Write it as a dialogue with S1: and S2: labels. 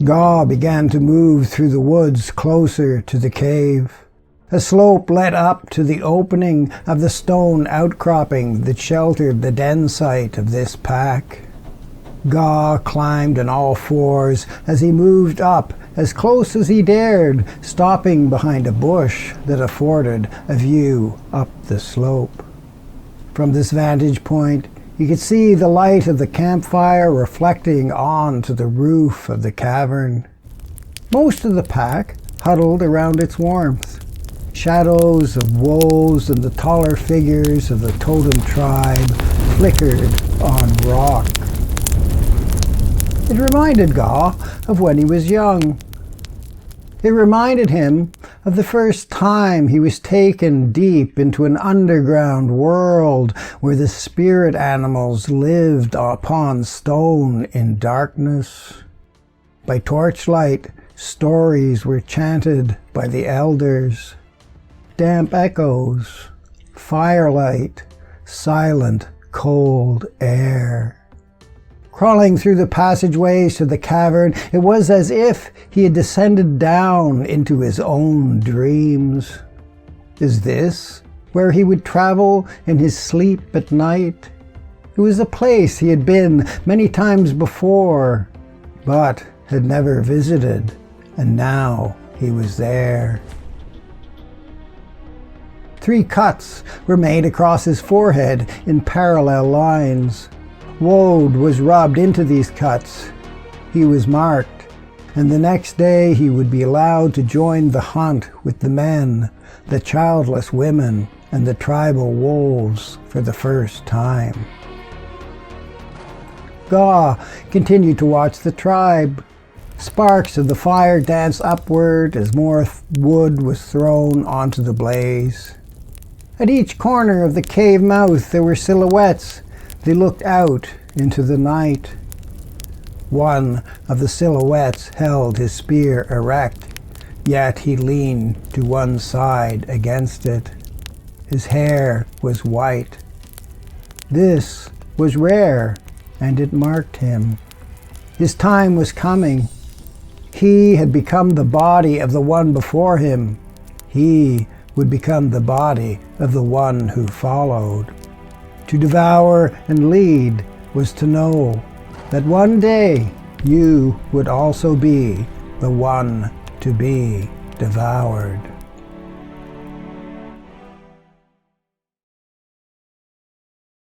S1: Gaw began to move through the woods closer to the cave. A slope led up to the opening of the stone outcropping that sheltered the den site of this pack. Gaw climbed on all fours as he moved up as close as he dared, stopping behind a bush that afforded a view up the slope. From this vantage point, you could see the light of the campfire reflecting onto the roof of the cavern. Most of the pack huddled around its warmth. Shadows of wolves and the taller figures of the Totem Tribe flickered on rock. It reminded Gaw of when he was young. It reminded him of the first time he was taken deep into an underground world where the spirit animals lived upon stone in darkness. By torchlight, stories were chanted by the elders. Damp echoes, firelight, silent, cold air. Crawling through the passageways to the cavern, it was as if he had descended down into his own dreams. Is this where he would travel in his sleep at night? It was a place he had been many times before, but had never visited, and now he was there. 3 cuts were made across his forehead in parallel lines. Woad was rubbed into these cuts. He was marked, and the next day he would be allowed to join the hunt with the men, the childless women, and the tribal wolves for the first time. Gaw continued to watch the tribe. Sparks of the fire danced upward as more wood was thrown onto the blaze. At each corner of the cave mouth there were silhouettes. They looked out into the night. One of the silhouettes held his spear erect, yet he leaned to one side against it. His hair was white. This was rare, and it marked him. His time was coming. He had become the body of the one before him. He would become the body of the one who followed. To devour and lead was to know that one day you would also be the one to be devoured.